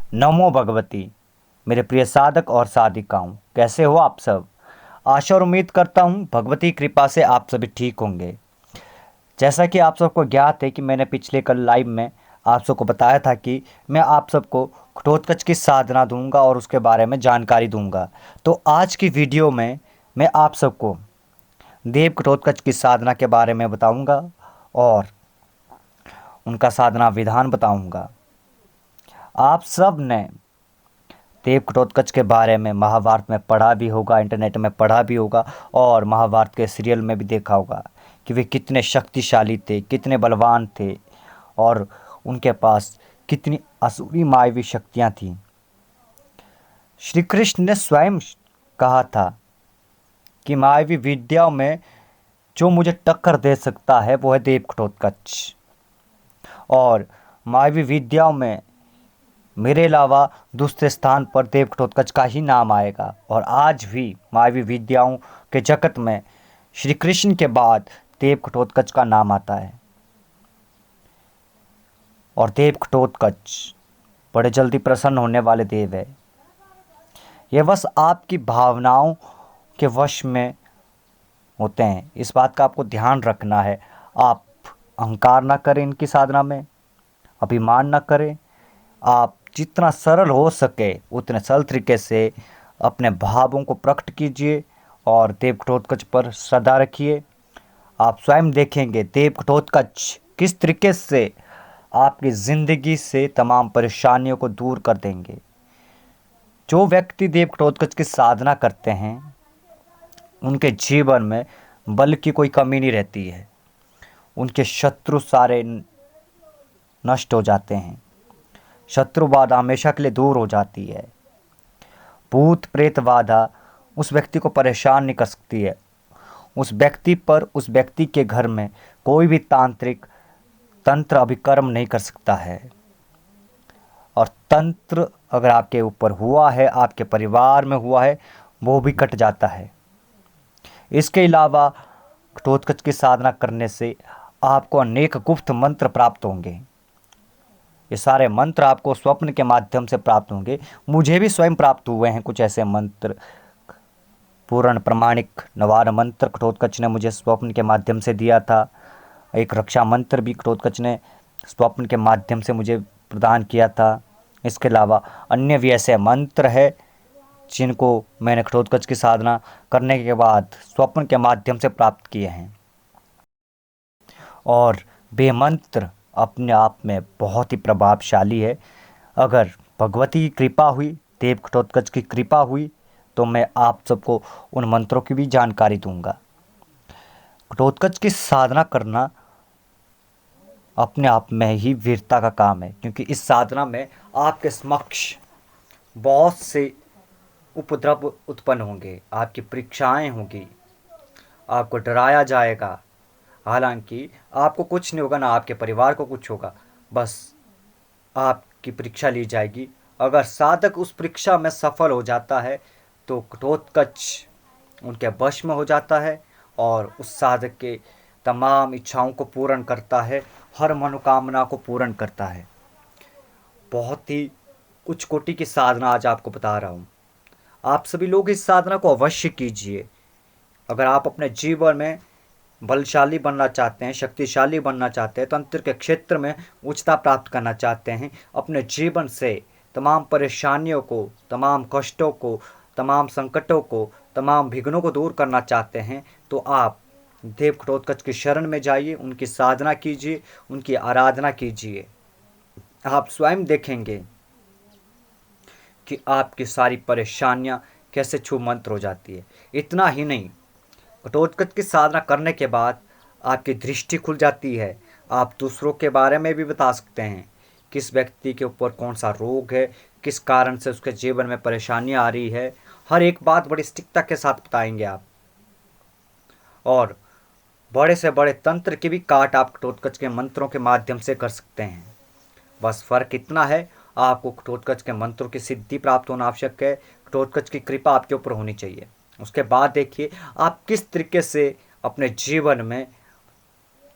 नमो भगवती। मेरे प्रिय साधक और साधिकाओं, कैसे हो आप सब। आशा और उम्मीद करता हूँ भगवती कृपा से आप सभी ठीक होंगे। जैसा कि आप सबको ज्ञात है कि मैंने पिछले कल लाइव में आप सबको बताया था कि मैं आप सबको घटोत्कच की साधना दूंगा और उसके बारे में जानकारी दूंगा। तो आज की वीडियो में मैं आप सबको देव घटोत्कच की साधना के बारे में बताऊंगा और उनका साधना विधान बताऊंगा। आप सब ने देव घटोत्कच के बारे में महाभारत में पढ़ा भी होगा, इंटरनेट में पढ़ा भी होगा और महाभारत के सीरियल में भी देखा होगा कि वे कितने शक्तिशाली थे, कितने बलवान थे और उनके पास कितनी असुरी मायावी शक्तियाँ थीं। श्री कृष्ण ने स्वयं कहा था कि मायावी विद्याओं में जो मुझे टक्कर दे सकता है वो है देव घटोत्कच, और मायावी विद्याओं में मेरे अलावा दूसरे स्थान पर देव घटोत्कच का ही नाम आएगा। और आज भी मायावी विद्याओं के जगत में श्री कृष्ण के बाद देव घटोत्कच का नाम आता है। और देव घटोत्कच बड़े जल्दी प्रसन्न होने वाले देव है। ये बस आपकी भावनाओं के वश में होते हैं, इस बात का आपको ध्यान रखना है। आप अहंकार ना करें इनकी साधना में, अभिमान ना करें। आप जितना सरल हो सके उतने सरल तरीके से अपने भावों को प्रकट कीजिए और देव घटोत्कच पर श्रद्धा रखिए। आप स्वयं देखेंगे देव घटोत्कच किस तरीके से आपकी ज़िंदगी से तमाम परेशानियों को दूर कर देंगे। जो व्यक्ति देव घटोत्कच की साधना करते हैं उनके जीवन में बल की कोई कमी नहीं रहती है। उनके शत्रु सारे नष्ट हो जाते हैं, शत्रु बाधा हमेशा के लिए दूर हो जाती है। भूत प्रेत बाधा उस व्यक्ति को परेशान नहीं कर सकती है। उस व्यक्ति पर, उस व्यक्ति के घर में कोई भी तांत्रिक तंत्र अभिकर्म नहीं कर सकता है। और तंत्र अगर आपके ऊपर हुआ है, आपके परिवार में हुआ है, वो भी कट जाता है। इसके अलावा घटोत्कच की साधना करने से आपको अनेक गुप्त मंत्र प्राप्त होंगे। ये सारे मंत्र आपको स्वप्न के माध्यम से प्राप्त होंगे। मुझे भी स्वयं प्राप्त हुए हैं कुछ ऐसे मंत्र। पूर्ण प्रमाणिक नवार मंत्र घटोत्कच ने मुझे स्वप्न के माध्यम से दिया था। एक रक्षा मंत्र भी घटोत्कच ने स्वप्न के माध्यम से मुझे प्रदान किया था। इसके अलावा अन्य भी ऐसे मंत्र है जिनको मैंने घटोत्कच की साधना करने के बाद स्वप्न के माध्यम से प्राप्त किए हैं। और वे मंत्र अपने आप में बहुत ही प्रभावशाली है। अगर भगवती की कृपा हुई, देव घटोत्कच की कृपा हुई, तो मैं आप सबको उन मंत्रों की भी जानकारी दूंगा। घटोत्कच की साधना करना अपने आप में ही वीरता का काम है, क्योंकि इस साधना में आपके समक्ष बहुत से उपद्रव उत्पन्न होंगे, आपकी परीक्षाएं होंगी, आपको डराया जाएगा। हालांकि आपको कुछ नहीं होगा, ना आपके परिवार को कुछ होगा, बस आपकी परीक्षा ली जाएगी। अगर साधक उस परीक्षा में सफल हो जाता है तो घटोत्कच उनके वश में हो जाता है और उस साधक के तमाम इच्छाओं को पूर्ण करता है, हर मनोकामना को पूर्ण करता है। बहुत ही उच्च कोटि की साधना आज आपको बता रहा हूँ। आप सभी लोग इस साधना को अवश्य कीजिए। अगर आप अपने जीवन में बलशाली बनना चाहते हैं, शक्तिशाली बनना चाहते हैं, तंत्र के क्षेत्र में उच्चता प्राप्त करना चाहते हैं, अपने जीवन से तमाम परेशानियों को, तमाम कष्टों को, तमाम संकटों को, तमाम विघ्नों को दूर करना चाहते हैं, तो आप देव घटोत्कच की शरण में जाइए, उनकी साधना कीजिए, उनकी आराधना कीजिए। आप स्वयं देखेंगे कि आपकी सारी परेशानियां कैसे छूमंतर हो जाती है। इतना ही नहीं, घटोत्कच की साधना करने के बाद आपकी दृष्टि खुल जाती है। आप दूसरों के बारे में भी बता सकते हैं, किस व्यक्ति के ऊपर कौन सा रोग है, किस कारण से उसके जीवन में परेशानियां आ रही है, हर एक बात बड़ी सटीकता के साथ बताएंगे आप। और बड़े से बड़े तंत्र की भी काट आप घटोत्कच के मंत्रों के माध्यम से कर सकते हैं। बस फ़र्क इतना है, आपको घटोत्कच के मंत्रों की सिद्धि प्राप्त होना आवश्यक है, घटोत्कच की कृपा आपके ऊपर होनी चाहिए। उसके बाद देखिए आप किस तरीके से अपने जीवन में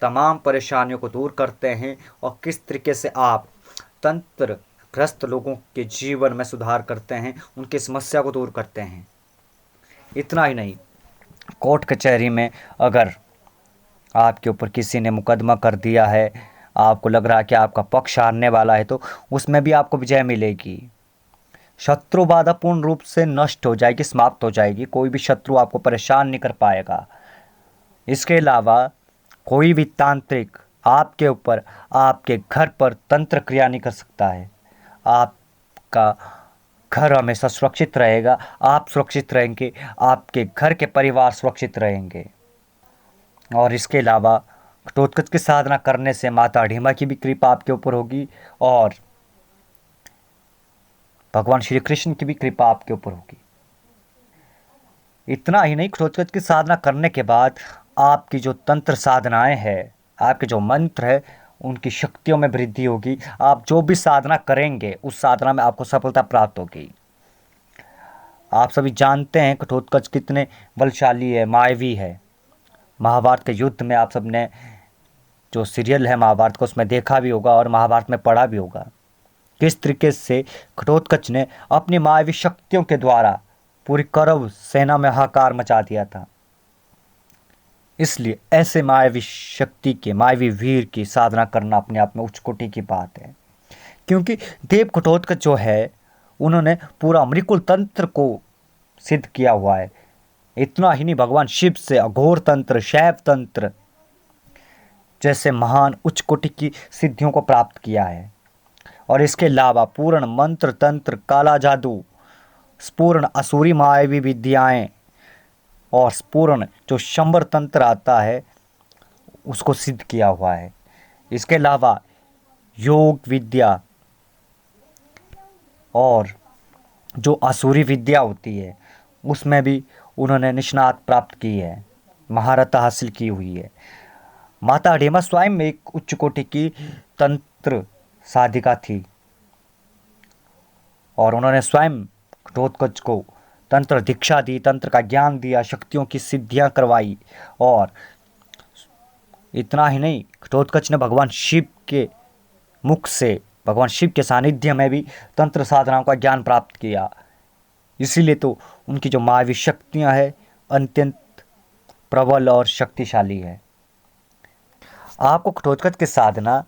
तमाम परेशानियों को दूर करते हैं और किस तरीके से आप तंत्र ग्रस्त लोगों के जीवन में सुधार करते हैं, उनकी समस्या को दूर करते हैं। इतना ही नहीं, कोर्ट कचहरी में अगर आपके ऊपर किसी ने मुकदमा कर दिया है, आपको लग रहा है कि आपका पक्ष हारने वाला है, तो उसमें भी आपको विजय मिलेगी। शत्रु बाधा पूर्ण रूप से नष्ट हो जाएगी, समाप्त हो जाएगी। कोई भी शत्रु आपको परेशान नहीं कर पाएगा। इसके अलावा कोई भी तांत्रिक आपके ऊपर, आपके घर पर तंत्र क्रिया नहीं कर सकता है। आपका घर हमेशा सुरक्षित रहेगा, आप सुरक्षित रहेंगे, आपके घर के परिवार सुरक्षित रहेंगे। और इसके अलावा घटोत्कच की साधना करने से माता अढ़िमा की भी कृपा आपके ऊपर होगी और भगवान श्री कृष्ण की भी कृपा आपके ऊपर होगी। इतना ही नहीं, घटोत्कच की साधना करने के बाद आपकी जो तंत्र साधनाएं हैं, आपके जो मंत्र है, उनकी शक्तियों में वृद्धि होगी। आप जो भी साधना करेंगे उस साधना में आपको सफलता प्राप्त होगी। आप सभी जानते हैं घटोत्कच कितने बलशाली है, मायावी है। महाभारत के युद्ध में आप सब ने जो सीरियल है महाभारत का, उसमें देखा भी होगा और महाभारत में पढ़ा भी होगा किस तरीके से घटोत्कच ने अपनी मायावी शक्तियों के द्वारा पूरी कौरव सेना में हाहाकार मचा दिया था। इसलिए ऐसे मायावी शक्ति के, मायावी वीर की साधना करना अपने आप में उच्च कोटि की बात है। क्योंकि देव घटोत्कच जो है, उन्होंने पूरा अमृकुल तंत्र को सिद्ध किया हुआ है। इतना ही नहीं, भगवान शिव से अघोर तंत्र, शैव तंत्र जैसे महान उच्च कोटि की सिद्धियों को प्राप्त किया है। और इसके अलावा पूर्ण मंत्र तंत्र, काला जादू, स्पूर्ण असुरी मायावी विद्याएं और स्पूर्ण जो शंबर तंत्र आता है उसको सिद्ध किया हुआ है। इसके अलावा योग विद्या और जो असुरी विद्या होती है उसमें भी उन्होंने निष्णात प्राप्त की है, महारत हासिल की हुई है। माता अढ़िमा स्वयं एक उच्च कोटि की तंत्र साधिका थी और उन्होंने स्वयं घटोत्कच को तंत्र दीक्षा दी, तंत्र का ज्ञान दिया, शक्तियों की सिद्धियां करवाई। और इतना ही नहीं, घटोत्कच ने भगवान शिव के मुख से, भगवान शिव के सानिध्य में भी तंत्र साधनाओं का ज्ञान प्राप्त किया। इसीलिए तो उनकी जो मायावी शक्तियां हैं अत्यंत प्रबल और शक्तिशाली है। आपको घटोत्कच की साधना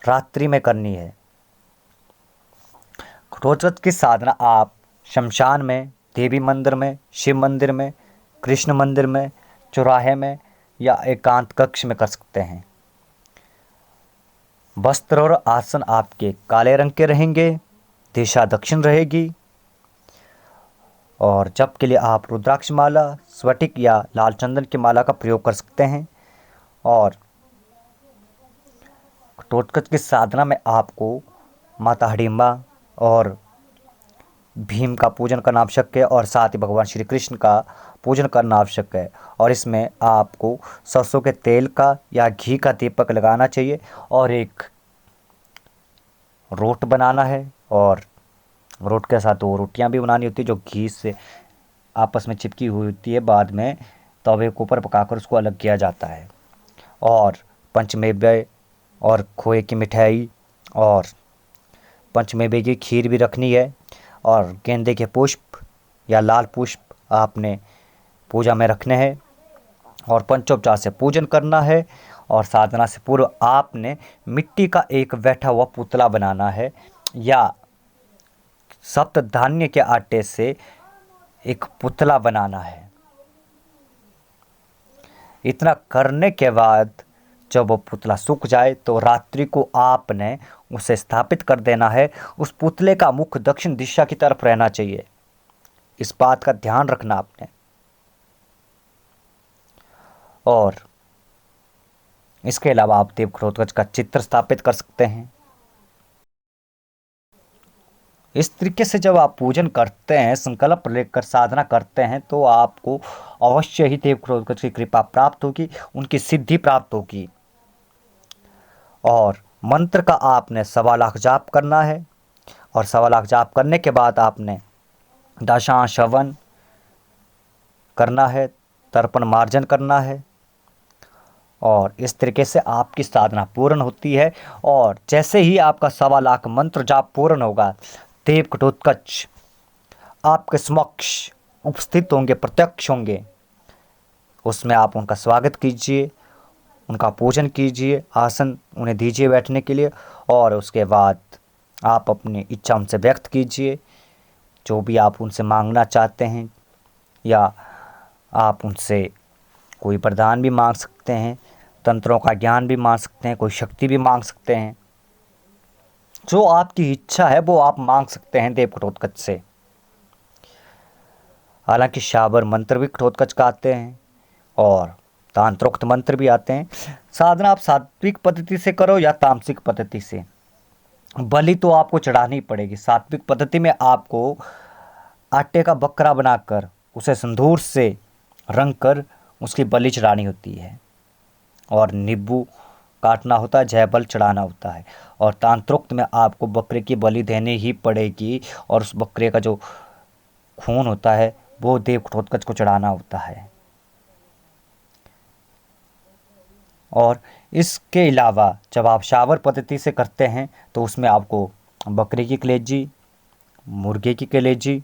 रात्रि में करनी है। घटोत्कच की साधना आप शमशान में, देवी मंदिर में, शिव मंदिर में, कृष्ण मंदिर में, चौराहे में या एकांत कक्ष में कर सकते हैं। वस्त्र और आसन आपके काले रंग के रहेंगे, दिशा दक्षिण रहेगी और जप के लिए आप रुद्राक्ष माला, स्फटिक या लाल चंदन की माला का प्रयोग कर सकते हैं। और घटोत्कच की साधना में आपको माता अढ़िमा और भीम का पूजन करना आवश्यक है और साथ ही भगवान श्री कृष्ण का पूजन करना आवश्यक है। और इसमें आपको सरसों के तेल का या घी का दीपक लगाना चाहिए और एक रोट बनाना है और रोट के साथ 2 रोटियां भी बनानी होती है जो घी से आपस में चिपकी हुई होती है। बाद में तवे के ऊपर पकाकर उसको अलग किया जाता है। और पंचमेवे और खोए की मिठाई और पंचमेवे की खीर भी रखनी है और गेंदे के पुष्प या लाल पुष्प आपने पूजा में रखने हैं और पंचोपचार से पूजन करना है। और साधना से पूर्व आपने मिट्टी का एक बैठा हुआ पुतला बनाना है या सप्त धान्य के आटे से एक पुतला बनाना है। इतना करने के बाद जब वो पुतला सूख जाए तो रात्रि को आपने उसे स्थापित कर देना है। उस पुतले का मुख दक्षिण दिशा की तरफ रहना चाहिए, इस बात का ध्यान रखना आपने। और इसके अलावा आप देव घटोत्कच का चित्र स्थापित कर सकते हैं। इस तरीके से जब आप पूजन करते हैं, संकल्प लेकर साधना करते हैं, तो आपको अवश्य ही देव घटोत्कच की कृपा प्राप्त होगी, उनकी सिद्धि प्राप्त होगी। और मंत्र का आपने 1.25 लाख जाप करना है और 1.25 लाख जाप करने के बाद आपने दशांश हवन करना है, तर्पण मार्जन करना है और इस तरीके से आपकी साधना पूर्ण होती है। और जैसे ही आपका 1.25 लाख मंत्र जाप पूर्ण होगा, देव घटोत्कच आपके समक्ष उपस्थित होंगे, प्रत्यक्ष होंगे। उसमें आप उनका स्वागत कीजिए, उनका पूजन कीजिए, आसन उन्हें दीजिए बैठने के लिए, और उसके बाद आप अपनी इच्छा उनसे व्यक्त कीजिए। जो भी आप उनसे मांगना चाहते हैं, या आप उनसे कोई वरदान भी मांग सकते हैं, तंत्रों का ज्ञान भी मांग सकते हैं, कोई शक्ति भी मांग सकते हैं। जो आपकी इच्छा है वो आप मांग सकते हैं देव घटोत्कच से। हालांकि शाबर मंत्र भी घटोत्कच का आते हैं और तांत्रोक्त मंत्र भी आते हैं। साधना आप सात्विक पद्धति से करो या तामसिक पद्धति से, बलि तो आपको चढ़ानी पड़ेगी। सात्विक पद्धति में आपको आटे का बकरा बनाकर उसे सिंदूर से रंग कर उसकी बलि चढ़ानी होती है, और नींबू काटना होता है, जयबल चढ़ाना होता है। और तांत्रोक्त में आपको बकरे की बलि देनी ही पड़ेगी, और उस बकरे का जो खून होता है वो देव घटोत्कच को चढ़ाना होता है। और इसके अलावा जब आप शावर पद्धति से करते हैं तो उसमें आपको बकरी की कलेजी, मुर्गे की कलेजी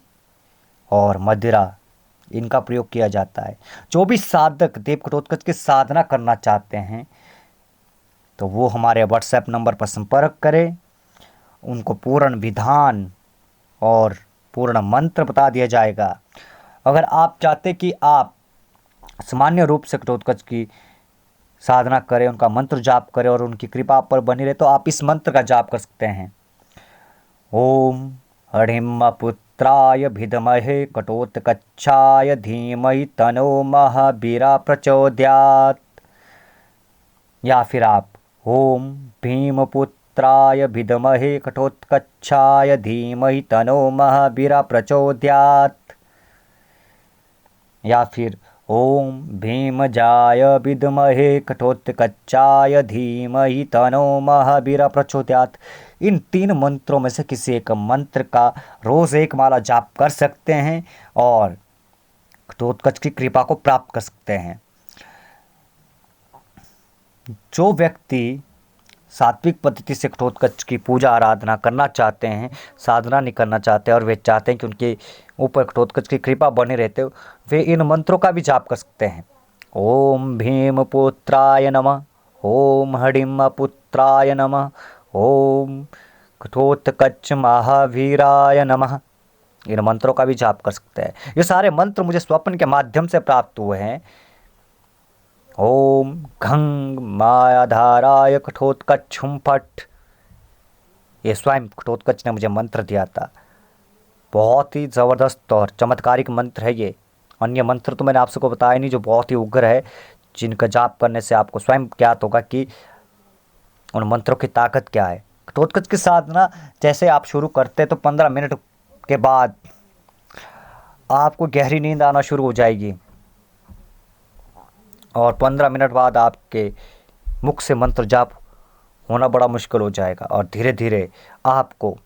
और मदिरा, इनका प्रयोग किया जाता है। जो भी साधक देव घटोत्कच की साधना करना चाहते हैं तो वो हमारे व्हाट्सएप नंबर पर संपर्क करें। उनको पूर्ण विधान और पूर्ण मंत्र बता दिया जाएगा। अगर आप चाहते कि आप सामान्य रूप से घटोत्कच की साधना करें, उनका मंत्र जाप करें और उनकी कृपा पर बनी रहे, तो आप इस मंत्र का जाप कर सकते हैं। ओम हरिम पुत्राय विद्महे घटोत्कचाय धीमहि तनो महावीरा प्रचोदयात्। या फिर आप ओम भीमपुत्राय विद्महे घटोत्कचाय धीमहि तनो महावीरा प्रचोदयात्। या फिर ओम भीमजाय विद्महे घटोत्कचाय धीमहि तनो महावीरा प्रचोदयात्। इन 3 मंत्रों में से किसी एक मंत्र का रोज़ 1 माला जाप कर सकते हैं और घटोत्कच की कृपा को प्राप्त कर सकते हैं। जो व्यक्ति सात्विक पद्धति से घटोत्कच की पूजा आराधना करना चाहते हैं, साधना नहीं करना चाहते, और वे चाहते हैं कि उनके ऊपर घटोत्कच की कृपा बने रहते हो, वे इन मंत्रों का भी जाप कर सकते हैं। ओम भीमपुत्राय नमः, ओम हडिम पुत्राय नमः, ओम घटोत्कच महावीराय नमः। इन मंत्रों का भी जाप कर सकते हैं। ये सारे मंत्र मुझे स्वप्न के माध्यम से प्राप्त हुए हैं। ओम घंग मायाधाराय घटोत्कच हुम फट, ये स्वयं घटोत्कच ने मुझे मंत्र दिया था। बहुत ही ज़बरदस्त और चमत्कारिक मंत्र है ये। अन्य मंत्र तो मैंने आप सबको बताया नहीं, जो बहुत ही उग्र है, जिनका जाप करने से आपको स्वयं ज्ञात होगा कि उन मंत्रों की ताकत क्या है। घटोत्कच की साधना जैसे आप शुरू करते हैं तो 15 मिनट के बाद आपको गहरी नींद आना शुरू हो जाएगी, और 15 मिनट बाद आपके मुख से मंत्र जाप होना बड़ा मुश्किल हो जाएगा, और धीरे धीरे आपको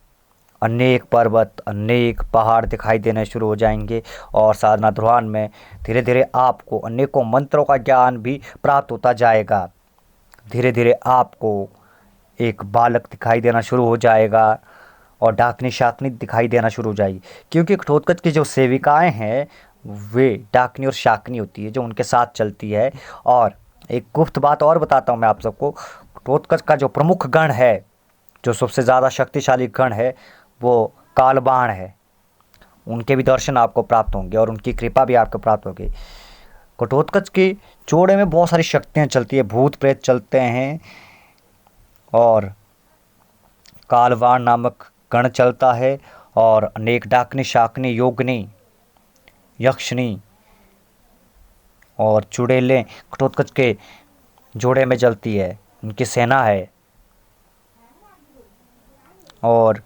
अनेक पर्वत, अनेक पहाड़ दिखाई देने शुरू हो जाएंगे। और साधना ध्रुवान में धीरे धीरे आपको अनेकों मंत्रों का ज्ञान भी प्राप्त होता जाएगा। धीरे धीरे आपको एक बालक दिखाई देना शुरू हो जाएगा और डाकनी शाकनी दिखाई देना शुरू हो जाएगी, क्योंकि घटोत्कच की जो सेविकाएं हैं वे डाकनी और शाकनी होती है, जो उनके साथ चलती है। और एक गुप्त बात और बताता हूँ मैं आप सबको, घटोत्कच का जो प्रमुख गण है, जो सबसे ज़्यादा शक्तिशाली गण है, वो कालबाण है। उनके भी दर्शन आपको प्राप्त होंगे और उनकी कृपा भी आपको प्राप्त होगी। घटोत्कच के जोड़े में बहुत सारी शक्तियाँ चलती है, भूत प्रेत चलते हैं, और कालबाण नामक गण चलता है, और अनेक डाकनी शाकनी योगनी यक्षिणी और चुड़ैलें घटोत्कच के जोड़े में चलती है, उनकी सेना है। और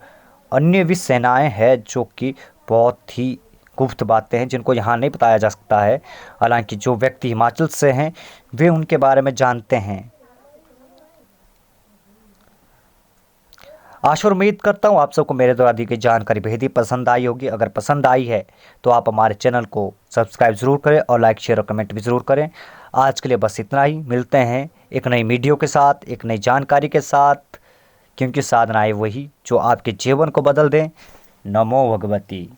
अन्य भी सेनाएं हैं जो कि बहुत ही गुप्त बातें हैं, जिनको यहाँ नहीं बताया जा सकता है। हालांकि जो व्यक्ति हिमाचल से हैं वे उनके बारे में जानते हैं। आशा और उम्मीद करता हूँ आप सबको मेरे द्वारा दी गई जानकारी बेहद ही पसंद आई होगी। अगर पसंद आई है तो आप हमारे चैनल को सब्सक्राइब ज़रूर करें और लाइक शेयर और कमेंट भी ज़रूर करें। आज के लिए बस इतना ही। मिलते हैं एक नई वीडियो के साथ, एक नई जानकारी के साथ, क्योंकि साधनाएँ वही जो आपके जीवन को बदल दें। नमो भगवती।